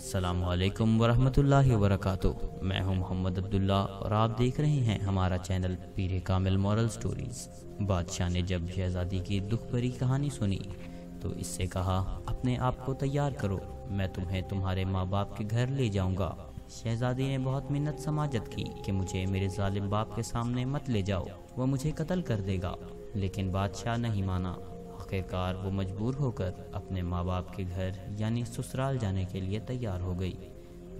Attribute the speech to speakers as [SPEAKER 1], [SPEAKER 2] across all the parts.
[SPEAKER 1] السلام علیکم ورحمۃ اللہ وبرکاتہ۔ میں ہوں محمد عبداللہ اور آپ دیکھ رہے ہیں ہمارا channel Peer Kamil moral stories. بادشاہ نے جب شہزادی کی دکھ بھری کہانی سنی تو اس سے کہا، اپنے آپ کو تیار کرو، میں تمہیں تمہارے ماں باپ کے گھر لے جاؤں گا۔ شہزادی نے بہت منت سماجت کی کہ مجھے میرے ظالم باپ کے سامنے مت لے جاؤ، وہ مجھے قتل کر دے گا، لیکن بادشاہ نہیں مانا۔ آخرکار وہ مجبور ہو کر اپنے ماں باپ کے گھر یعنی سسرال جانے کے لیے تیار ہو گئی۔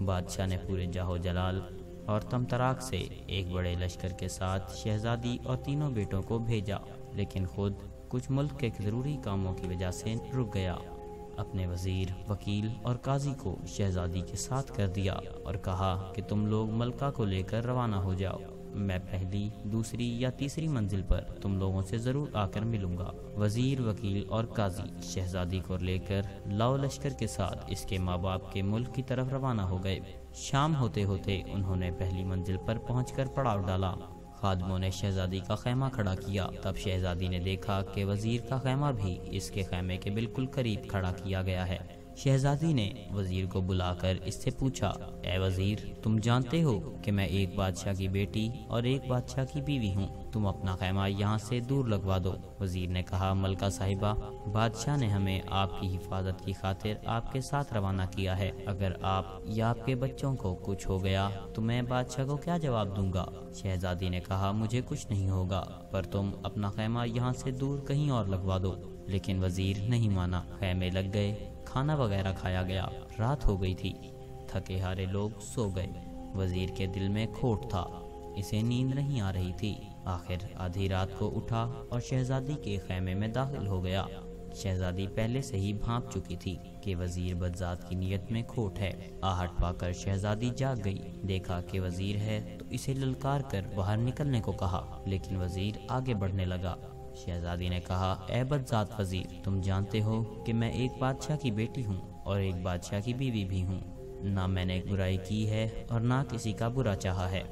[SPEAKER 1] بادشاہ نے پورے جاہو جلال اور تمطراق سے ایک بڑے لشکر کے ساتھ شہزادی اور تینوں بیٹوں کو بھیجا، لیکن خود کچھ ملک کے ضروری کاموں کی وجہ سے رک گیا۔ اپنے وزیر، وکیل اور قاضی کو شہزادی کے ساتھ کر دیا اور کہا کہ تم لوگ ملکہ کو لے کر روانہ ہو جاؤ، میں پہلی، دوسری یا تیسری منزل پر تم لوگوں سے ضرور آ کر ملوں گا۔ وزیر، وکیل اور قاضی شہزادی کو لے کر لاؤ لشکر کے ساتھ اس کے ماں باپ کے ملک کی طرف روانہ ہو گئے۔ شام ہوتے ہوتے انہوں نے پہلی منزل پر پہنچ کر پڑاؤ ڈالا۔ خادموں نے شہزادی کا خیمہ کھڑا کیا۔ تب شہزادی نے دیکھا کہ وزیر کا خیمہ بھی اس کے خیمے کے بالکل قریب کھڑا کیا گیا ہے۔ شہزادی نے وزیر کو بلا کر اس سے پوچھا، اے وزیر، تم جانتے ہو کہ میں ایک بادشاہ کی بیٹی اور ایک بادشاہ کی بیوی ہوں، تم اپنا خیمہ یہاں سے دور لگوا دو۔ وزیر نے کہا، ملکہ صاحبہ، بادشاہ نے ہمیں آپ کی حفاظت کی خاطر آپ کے ساتھ روانہ کیا ہے، اگر آپ یا آپ کے بچوں کو کچھ ہو گیا تو میں بادشاہ کو کیا جواب دوں گا؟ شہزادی نے کہا، مجھے کچھ نہیں ہوگا، پر تم اپنا خیمہ یہاں سے دور کہیں اور لگوا دو۔ لیکن وزیر نہیں مانا۔ خیمے لگ گئے، کھانا وغیرہ کھایا گیا، رات ہو گئی تھی، تھکے ہارے لوگ سو گئے۔ وزیر کے دل میں کھوٹ تھا، اسے نیند نہیں آ رہی تھی۔ آخر آدھی رات کو اٹھا اور شہزادی کے خیمے میں داخل ہو گیا۔ شہزادی پہلے سے ہی بھانپ چکی تھی کہ وزیر بدذات کی نیت میں کھوٹ ہے۔ آہٹ پا کر شہزادی جاگ گئی، دیکھا کہ وزیر ہے تو اسے للکار کر باہر نکلنے کو کہا، لیکن وزیر آگے بڑھنے لگا۔ شہزادی نے کہا، اے بدذات وزیر، تم جانتے ہو کہ میں ایک بادشاہ کی بیٹی ہوں اور ایک بادشاہ کی بیوی بھی ہوں، نہ میں نے برائی کی ہے اور نہ کسی کا برا چاہا ہے،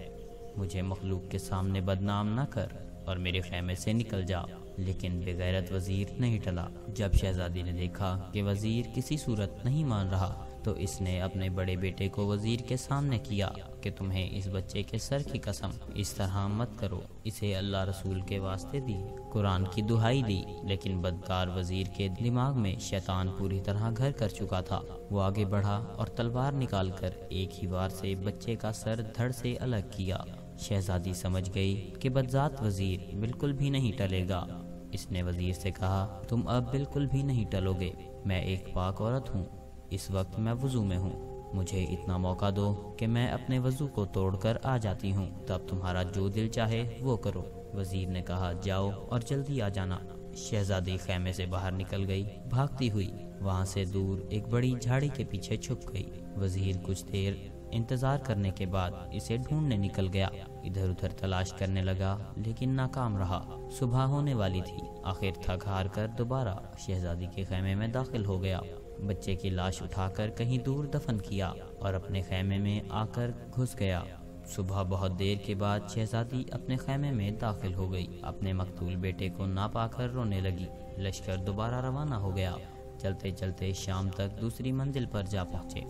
[SPEAKER 1] مجھے مخلوق کے سامنے بدنام نہ کر اور میرے خیمے سے نکل جا۔ لیکن بے غیرت وزیر نہیں ٹلا۔ جب شہزادی نے دیکھا کہ وزیر کسی صورت نہیں مان رہا تو اس نے اپنے بڑے بیٹے کو وزیر کے سامنے کیا کہ تمہیں اس بچے کے سر کی قسم، اس طرح مت کرو، اسے اللہ رسول کے واسطے دی، قرآن کی دہائی دی۔ لیکن بدکار وزیر کے دماغ میں شیطان پوری طرح گھر کر چکا تھا۔ وہ آگے بڑھا اور تلوار نکال کر ایک ہی وار سے بچے کا سر دھڑ سے الگ کیا۔ شہزادی سمجھ گئی کہ بدذات وزیر بالکل بھی نہیں ٹلے گا۔ اس نے وزیر سے کہا، تم اب بالکل بھی نہیں ٹلو گے، میں ایک پاک عورت ہوں، اس وقت میں وضو میں ہوں، مجھے اتنا موقع دو کہ میں اپنے وضو کو توڑ کر آ جاتی ہوں، تب تمہارا جو دل چاہے وہ کرو۔ وزیر نے کہا، جاؤ اور جلدی آ جانا۔ شہزادی خیمے سے باہر نکل گئی، بھاگتی ہوئی وہاں سے دور ایک بڑی جھاڑی کے پیچھے چھپ گئی۔ وزیر کچھ دیر انتظار کرنے کے بعد اسے ڈھونڈنے نکل گیا، ادھر ادھر تلاش کرنے لگا لیکن ناکام رہا۔ صبح ہونے والی تھی۔ آخر تھک ہار کر دوبارہ شہزادی کے خیمے میں داخل ہو گیا، بچے کی لاش اٹھا کر کہیں دور دفن کیا اور اپنے خیمے میں آ کر گھس گیا۔ صبح بہت دیر کے بعد شہزادی اپنے خیمے میں داخل ہو گئی، اپنے مقتول بیٹے کو نہ پا کر رونے لگی۔ لشکر دوبارہ روانہ ہو گیا۔ چلتے چلتے شام تک دوسری منزل پر جا پہنچے۔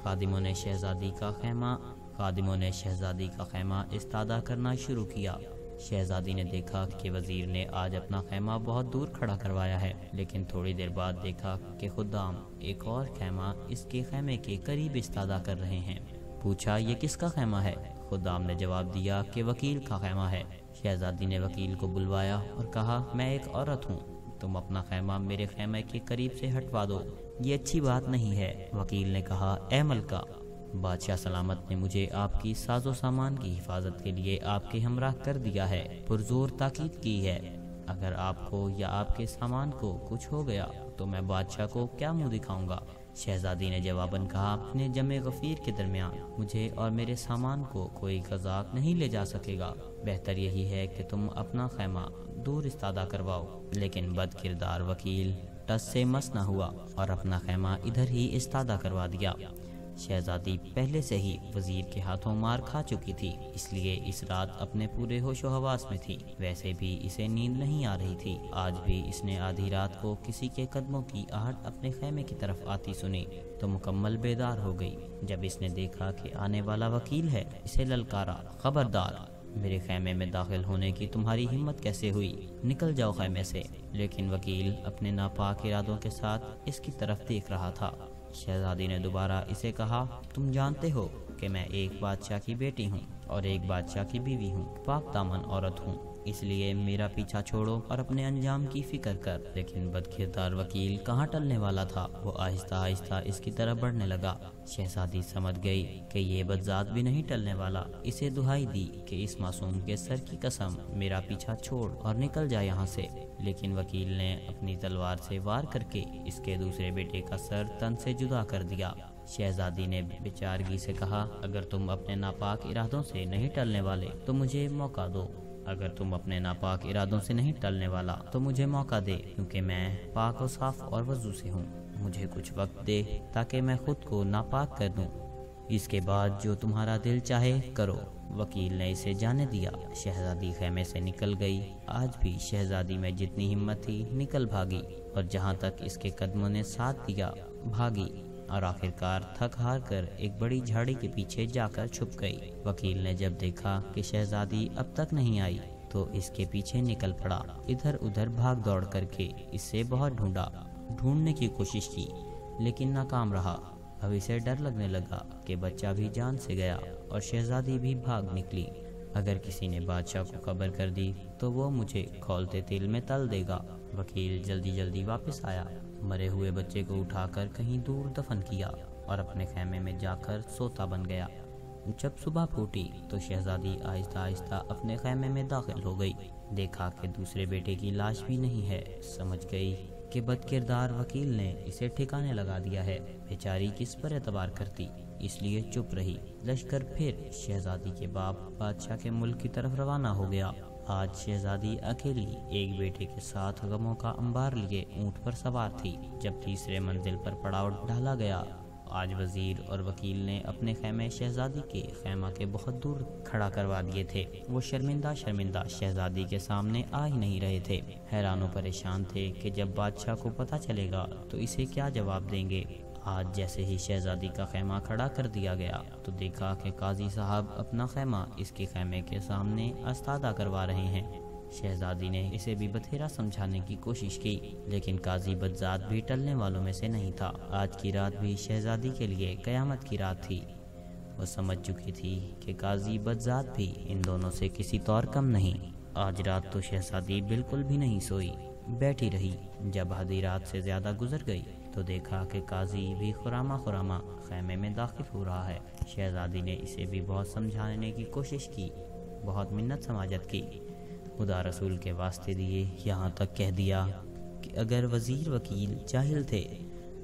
[SPEAKER 1] خادموں نے شہزادی کا خیمہ استادہ کرنا شروع کیا۔ شہزادی نے دیکھا کہ وزیر نے آج اپنا خیمہ بہت دور کھڑا کروایا ہے، لیکن تھوڑی دیر بعد دیکھا کہ خدام ایک اور خیمہ اس کے خیمے کے قریب استادہ کر رہے ہیں۔ پوچھا، یہ کس کا خیمہ ہے؟ خدام نے جواب دیا کہ وکیل کا خیمہ ہے۔ شہزادی نے وکیل کو بلوایا اور کہا، میں ایک عورت ہوں، تم اپنا خیمہ میرے خیمے کے قریب سے ہٹوا دو، یہ اچھی بات نہیں ہے۔ وکیل نے کہا، اے ملکہ، بادشاہ سلامت نے مجھے آپ کی ساز و سامان کی حفاظت کے لیے آپ کے ہمراہ کر دیا ہے، پرزور تاکید کی ہے، اگر آپ کو یا آپ کے سامان کو کچھ ہو گیا تو میں بادشاہ کو کیا منہ دکھاؤں گا؟ شہزادی نے جواباً کہا، اپنے جمع غفیر کے درمیان مجھے اور میرے سامان کو کوئی قزاق نہیں لے جا سکے گا، بہتر یہی ہے کہ تم اپنا خیمہ دور استادہ کرواؤ۔ لیکن بد کردار وکیل ٹس سے مس نہ ہوا اور اپنا خیمہ ادھر ہی استادہ کروا دیا۔ شہزادی پہلے سے ہی وزیر کے ہاتھوں مار کھا چکی تھی، اس لیے اس رات اپنے پورے ہوش و حواس میں تھی۔ ویسے بھی اسے نیند نہیں آ رہی تھی۔ آج بھی اس نے آدھی رات کو کسی کے قدموں کی آہٹ اپنے خیمے کی طرف آتی سنی تو مکمل بیدار ہو گئی۔ جب اس نے دیکھا کہ آنے والا وکیل ہے، اسے للکارا، خبردار، میرے خیمے میں داخل ہونے کی تمہاری ہمت کیسے ہوئی؟ نکل جاؤ خیمے سے۔ لیکن وکیل اپنے ناپاک ارادوں کے ساتھ اس کی طرف دیکھ رہا تھا۔ شہزادی نے دوبارہ اسے کہا، تم جانتے ہو کہ میں ایک بادشاہ کی بیٹی ہوں اور ایک بادشاہ کی بیوی ہوں، پاک دامن عورت ہوں، اس لیے میرا پیچھا چھوڑو اور اپنے انجام کی فکر کر۔ لیکن بدکردار وکیل کہاں ٹلنے والا تھا، وہ آہستہ آہستہ اس کی طرف بڑھنے لگا۔ شہزادی سمجھ گئی کہ یہ بدذات بھی نہیں ٹلنے والا۔ اسے دہائی دی کہ اس معصوم کے سر کی قسم میرا پیچھا چھوڑ اور نکل جا یہاں سے۔ لیکن وکیل نے اپنی تلوار سے وار کر کے اس کے دوسرے بیٹے کا سر تن سے جدا کر دیا۔ شہزادی نے بیچارگی سے کہا، اگر تم اپنے ناپاک ارادوں سے نہیں ٹلنے والے تو مجھے موقع دو۔ اگر تم اپنے ناپاک ارادوں سے نہیں ٹلنے والا تو مجھے موقع دے، کیونکہ میں پاک و صاف اور وضو سے ہوں۔ مجھے کچھ وقت دے تاکہ میں خود کو ناپاک کر دوں، اس کے بعد جو تمہارا دل چاہے کرو۔ وکیل نے اسے جانے دیا۔ شہزادی خیمے سے نکل گئی۔ آج بھی شہزادی میں جتنی ہمت تھی نکل بھاگی، اور جہاں تک اس کے قدموں نے ساتھ دیا بھاگی، اور آخرکار تھک ہار کر ایک بڑی جھاڑی کے پیچھے جا کر چھپ گئی۔ وکیل نے جب دیکھا کہ شہزادی اب تک نہیں آئی تو اس کے پیچھے نکل پڑا۔ ادھر ادھر بھاگ دوڑ کر کے اس سے بہت ڈھونڈنے کی کوشش کی، لیکن ناکام رہا۔ اب اسے ڈر لگنے لگا کہ بچہ بھی جان سے گیا اور شہزادی بھی بھاگ نکلی۔ اگر کسی نے بادشاہ کو خبر کر دی تو وہ مجھے کھولتے تیل میں تل دے گا۔ وکیل جلدی جلدی واپس آیا، مرے ہوئے بچے کو اٹھا کر کہیں دور دفن کیا اور اپنے خیمے میں جا کر سوتا بن گیا۔ جب صبح پھوٹی تو شہزادی آہستہ آہستہ اپنے خیمے میں داخل ہو گئی۔ دیکھا کہ دوسرے بیٹے کی لاش بھی نہیں ہے۔ سمجھ گئی کہ بدکردار وکیل نے اسے ٹھکانے لگا دیا ہے۔ بیچاری کس پر اعتبار کرتی، اس لیے چپ رہی۔ لشکر پھر شہزادی کے باپ بادشاہ کے ملک کی طرف روانہ ہو گیا۔ آج شہزادی اکیلی ایک بیٹے کے ساتھ غموں کا انبار لیے اونٹ پر سوار تھی۔ جب تیسرے منزل پر پڑاؤ ڈالا گیا، آج وزیر اور وکیل نے اپنے خیمے شہزادی کے خیمہ کے بہت دور کھڑا کروا دیے تھے۔ وہ شرمندہ شہزادی کے سامنے آ ہی نہیں رہے تھے۔ حیران و پریشان تھے کہ جب بادشاہ کو پتہ چلے گا تو اسے کیا جواب دیں گے۔ آج جیسے ہی شہزادی کا خیمہ کھڑا کر دیا گیا تو دیکھا کہ قاضی صاحب اپنا خیمہ اس کے خیمے کے سامنے استادہ کروا رہے ہیں۔ شہزادی نے اسے بھی بتھیرا سمجھانے کی کوشش کی، لیکن قاضی بدذات بھی ٹلنے والوں میں سے نہیں تھا۔ آج کی رات بھی شہزادی کے لیے قیامت کی رات تھی۔ وہ سمجھ چکی تھی کہ قاضی بدذات بھی ان دونوں سے کسی طور کم نہیں۔ آج رات تو شہزادی بالکل بھی نہیں سوئی، بیٹھی رہی۔ جب آدھی رات سے زیادہ گزر گئی تو دیکھا کہ قاضی بھی خرامہ خیمے میں داخل ہو رہا ہے۔ شہزادی نے اسے بھی بہت سمجھانے کی کوشش کی، بہت منت سماجت کی، خدا رسول کے واسطے دیے، یہاں تک کہہ دیا کہ اگر وزیر وکیل جاہل تھے،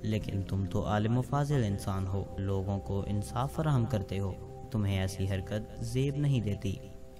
[SPEAKER 1] لیکن تم تو عالم و فاضل انسان ہو، لوگوں کو انصاف فراہم کرتے ہو، تمہیں ایسی حرکت زیب نہیں دیتی۔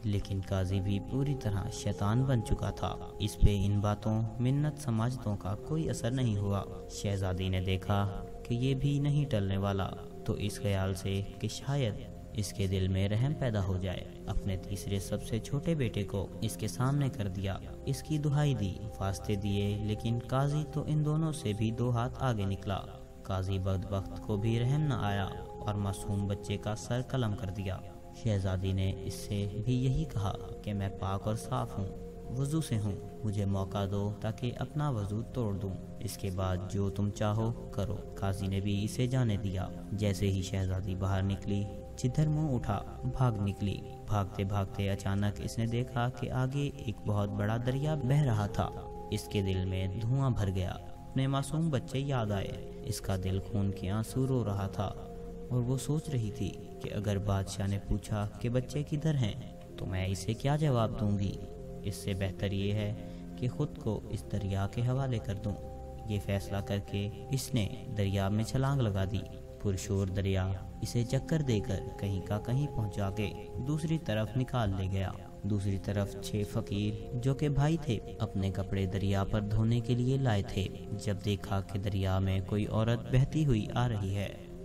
[SPEAKER 1] لیکن قاضی بھی پوری طرح شیطان بن چکا تھا۔ اس پہ ان باتوں منت سماجتوں کا کوئی اثر نہیں ہوا۔ شہزادی نے دیکھا کہ یہ بھی نہیں ٹلنے والا تو اس خیال سے کہ شاید اس کے دل میں رحم پیدا ہو جائے، اپنے تیسرے سب سے چھوٹے بیٹے کو اس کے سامنے کر دیا، اس کی دہائی دی، واسطے دیے، لیکن قاضی تو ان دونوں سے بھی 2 ہاتھ آگے نکلا۔ قاضی بدبخت کو بھی رحم نہ آیا اور معصوم بچے کا سر قلم کر دیا۔ شہزادی نے اس سے بھی یہی کہا کہ میں پاک اور صاف ہوں، وضو سے ہوں، مجھے موقع دو تاکہ اپنا وضو توڑ دوں، اس کے بعد جو تم چاہو کرو۔ قاضی نے بھی اسے جانے دیا۔ جیسے ہی شہزادی باہر نکلی، جدھر منہ اٹھا بھاگ نکلی۔ بھاگتے بھاگتے اچانک اس نے دیکھا کہ آگے ایک بہت بڑا دریا بہہ رہا تھا۔ اس کے دل میں دھواں بھر گیا، اپنے معصوم بچے یاد آئے۔ اس کا دل خون کے آنسو رو رہا تھا اور وہ سوچ رہی تھی کہ اگر بادشاہ نے پوچھا کہ بچے کدھر ہیں تو میں اسے کیا جواب دوں گی۔ اس سے بہتر یہ ہے کہ خود کو اس دریا کے حوالے کر دوں۔ یہ فیصلہ کر کے اس نے دریا میں چھلانگ لگا دی۔ پرشور دریا اسے چکر دے کر کہیں کا کہیں پہنچا کے دوسری طرف نکال لے گیا۔ دوسری طرف 6 فقیر جو کہ بھائی تھے اپنے کپڑے دریا پر دھونے کے لیے لائے تھے۔ جب دیکھا کہ دریا میں کوئی عورت بہتی ہوئی آ رہی ہے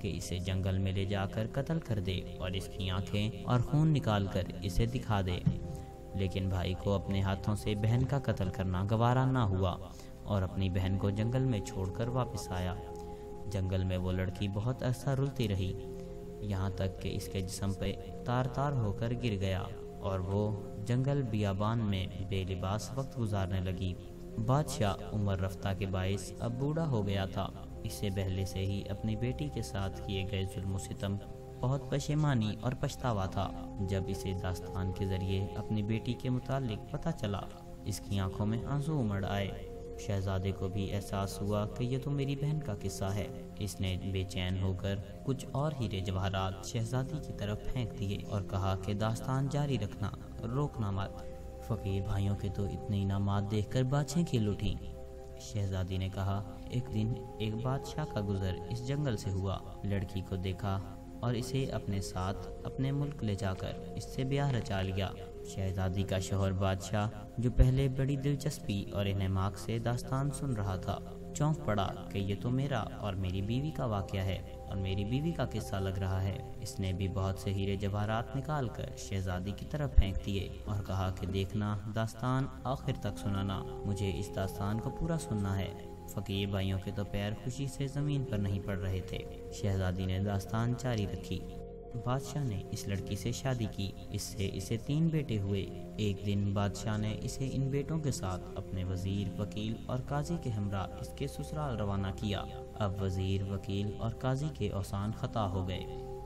[SPEAKER 1] کہ اسے جنگل میں لے جا کر قتل کر دے اور اس کی آنکھیں اور خون نکال کر اسے دکھا دے، لیکن بھائی کو اپنے ہاتھوں سے بہن کا قتل کرنا گوارا نہ ہوا اور اپنی بہن کو جنگل میں چھوڑ کر واپس آیا۔ جنگل میں وہ لڑکی بہت عرصہ رلتی رہی، یہاں تک کہ اس کے جسم پہ تار تار ہو کر گر گیا اور وہ جنگل بیابان میں بے لباس وقت گزارنے لگی۔ بادشاہ عمر رفتہ کے باعث اب بوڑھا ہو گیا تھا۔ اس سے پہلے سے ہی اپنی بیٹی کے ساتھ کیے گئے ظلم و ستم بہت پشیمانی اور پچھتاوا تھا۔ جب اسے داستان کے ذریعے اپنی بیٹی کے متعلق پتہ چلا، اس کی آنکھوں میں آنسو امڑ آئے۔ شہزادے کو بھی احساس ہوا کہ یہ تو میری بہن کا قصہ ہے۔ اس نے بے چین ہو کر کچھ اور ہیرے جواہرات شہزادی کی طرف پھینک دیے اور کہا کہ داستان جاری رکھنا، روکنا مت۔ فقیر بھائیوں کے تو اتنے انعامات دیکھ کر بادشاہیں کھل اٹھیں۔ شہزادی نے کہا، ایک دن ایک بادشاہ کا گزر اس جنگل سے ہوا، لڑکی کو دیکھا اور اسے اپنے ساتھ اپنے ملک لے جا کر اس سے بیاہ رچا لیا۔ شہزادی کا شوہر بادشاہ، جو پہلے بڑی دلچسپی اور انہماک سے داستان سن رہا تھا، چونک پڑا کہ یہ تو میرا اور میری بیوی کا واقعہ ہے اور میری بیوی کا قصہ لگ رہا ہے۔ اس نے بھی بہت سے ہیرے جواہرات نکال کر شہزادی کی طرف پھینک دیے اور کہا کہ دیکھنا، داستان آخر تک سنانا، مجھے اس داستان کو پورا سننا ہے۔ فقیر بھائیوں کے تو پیر خوشی سے زمین پر نہیں پڑ رہے تھے۔ شہزادی نے داستان جاری رکھی۔ بادشاہ نے اس لڑکی سے شادی کی، اس سے اسے 3 بیٹے ہوئے۔ ایک دن بادشاہ نے اسے ان بیٹوں کے ساتھ اپنے وزیر، وکیل اور قاضی کے ہمراہ اس کے سسرال روانہ کیا۔ اب وزیر، وکیل اور قاضی کے اوسان خطا ہو گئے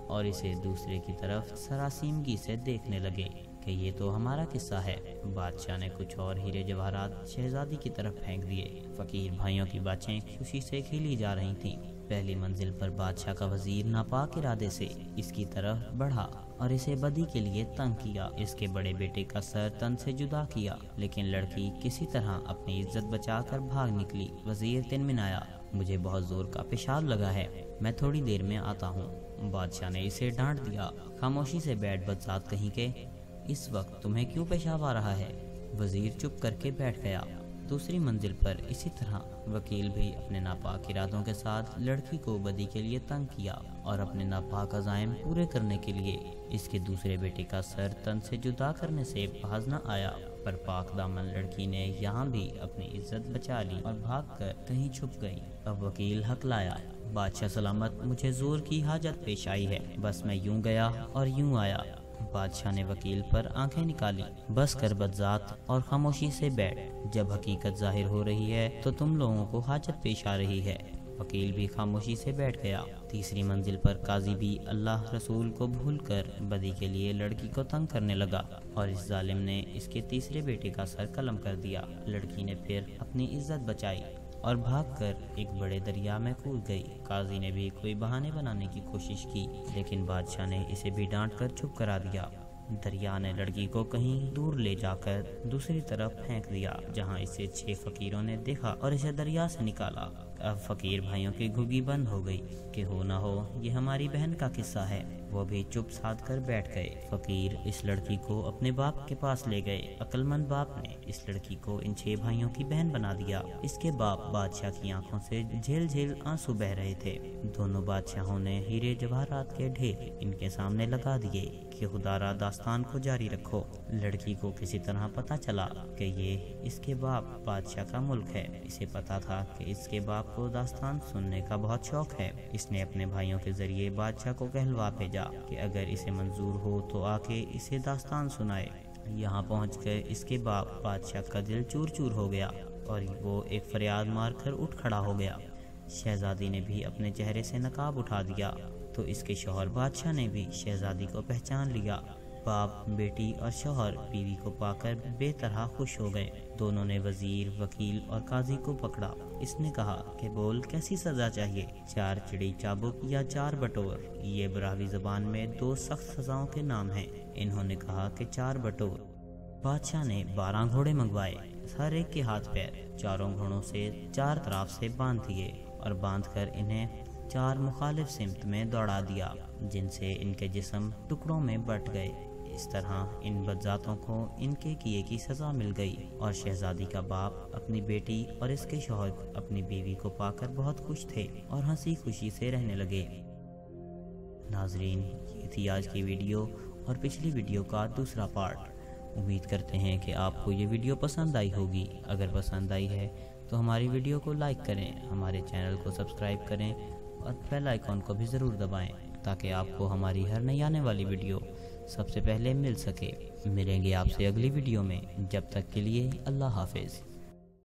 [SPEAKER 1] اور اسے دوسرے کی طرف سراسیمگی سے دیکھنے لگے کہ یہ تو ہمارا قصہ ہے۔ بادشاہ نے کچھ اور ہیرے جواہرات شہزادی کی طرف پھینک دیے۔ فقیر بھائیوں کی باتیں خوشی سے کھیلی جا رہی تھیں۔ پہلی منزل پر بادشاہ کا وزیر ناپاک ارادے سے اس کی طرف بڑھا اور اسے بدی کے لیے تنگ کیا۔ اس کے بڑے بیٹے کا سر تن سے جدا کیا، لیکن لڑکی کسی طرح اپنی عزت بچا کر بھاگ نکلی۔ وزیر تنمنایا، مجھے بہت زور کا پیشاب لگا ہے، میں تھوڑی دیر میں آتا ہوں۔ بادشاہ نے اسے ڈانٹ دیا، خاموشی سے بیٹھ بدذات کہیں کہ اس وقت تمہیں کیوں پیشاب آ رہا ہے؟ وزیر چپ کر کے بیٹھ گیا۔ دوسری منزل پر اسی طرح وکیل بھی اپنے ناپاک ارادوں کے ساتھ لڑکی کو بدی کے لیے تنگ کیا اور اپنے ناپاک عزائم پورے کرنے کے لیے اس کے دوسرے بیٹے کا سر تن سے جدا کرنے سے باز نہ آیا، پر پاک دامن لڑکی نے یہاں بھی اپنی عزت بچا لی اور بھاگ کر کہیں چھپ گئی۔ اب وکیل حق لایا، بادشاہ سلامت، مجھے زور کی حاجت پیش آئی ہے، بس میں یوں گیا اور یوں آیا۔ بادشاہ نے وکیل پر آنکھیں نکالی، بس کر بدذات اور خاموشی سے بیٹھ، جب حقیقت ظاہر ہو رہی ہے تو تم لوگوں کو حاجت پیش آ رہی ہے۔ وکیل بھی خاموشی سے بیٹھ گیا۔ تیسری منزل پر قاضی بھی اللہ رسول کو بھول کر بدی کے لیے لڑکی کو تنگ کرنے لگا اور اس ظالم نے اس کے تیسرے بیٹے کا سر قلم کر دیا۔ لڑکی نے پھر اپنی عزت بچائی اور بھاگ کر ایک بڑے دریا میں کود گئی۔ قاضی نے بھی کوئی بہانے بنانے کی کوشش کی، لیکن بادشاہ نے اسے بھی ڈانٹ کر چپ کرا دیا۔ دریا نے لڑکی کو کہیں دور لے جا کر دوسری طرف پھینک دیا، جہاں اسے 6 فقیروں نے دیکھا اور اسے دریا سے نکالا۔ اب فقیر بھائیوں کی گھگی بند ہو گئی کہ ہو نہ ہو یہ ہماری بہن کا قصہ ہے۔ وہ بھی چپ سادھ کر بیٹھ گئے۔ فقیر اس لڑکی کو اپنے باپ کے پاس لے گئے۔ عقل مند باپ نے اس لڑکی کو ان 6 بھائیوں کی بہن بنا دیا۔ اس کے باپ بادشاہ کی آنکھوں سے جھیل جھیل آنسو بہ رہے تھے۔ دونوں بادشاہوں نے ہیرے جواہرات کے ڈھیر ان کے سامنے لگا دیے کہ خدا را داستان کو جاری رکھو۔ لڑکی کو کسی طرح پتہ چلا کہ یہ اس کے باپ بادشاہ کا ملک ہے۔ اسے پتا تھا کہ اس کے باپ کو داستان سننے کا بہت شوق ہے۔ اس نے اپنے بھائیوں کے ذریعے بادشاہ کو کہلوا بھیجا کہ اگر اسے منظور ہو تو آ کے اسے داستان سنائے۔ یہاں پہنچ کر اس کے باپ بادشاہ کا دل چور چور ہو گیا اور وہ ایک فریاد مار کر اٹھ کھڑا ہو گیا۔ شہزادی نے بھی اپنے چہرے سے نقاب اٹھا دیا تو اس کے شوہر بادشاہ نے بھی شہزادی کو پہچان لیا۔ باپ، بیٹی اور شوہر بیوی کو پا کر بے طرح خوش ہو گئے۔ دونوں نے وزیر، وکیل اور قاضی کو پکڑا۔ اس نے کہا کہ بول، کیسی سزا چاہیے؟ 4 چڑی چابک یا 4 بٹور؟ یہ براہوی زبان میں 2 سخت سزاؤں کے نام ہیں۔ انہوں نے کہا کہ 4 بٹور۔ بادشاہ نے 12 گھوڑے منگوائے، ہر ایک کے ہاتھ پیر 4 گھوڑوں سے 4 طرف سے باندھ دیے اور باندھ کر انہیں 4 مخالف سمت میں دوڑا دیا، جن سے ان کے جسم ٹکڑوں میں بٹ گئے۔ اس طرح ان بدذاتوں کو ان کے کیے کی سزا مل گئی اور شہزادی کا باپ، اپنی بیٹی اور اس کے شوہر اپنی بیوی کو پا کر بہت خوش تھے اور ہنسی خوشی سے رہنے لگے۔ ناظرین، یہ تھی آج کی ویڈیو اور پچھلی ویڈیو کا دوسرا پارٹ۔ امید کرتے ہیں کہ آپ کو یہ ویڈیو پسند آئی ہوگی۔ اگر پسند آئی ہے تو ہماری ویڈیو کو لائک کریں، ہمارے چینل کو سبسکرائب کریں اور بیل آئیکن کو بھی ضرور دبائیں تاکہ آپ کو ہماری ہر نئی آنے والی ویڈیو سب سے پہلے مل سکے۔ ملیں گے آپ سے اگلی ویڈیو میں، جب تک کے لیے اللہ حافظ۔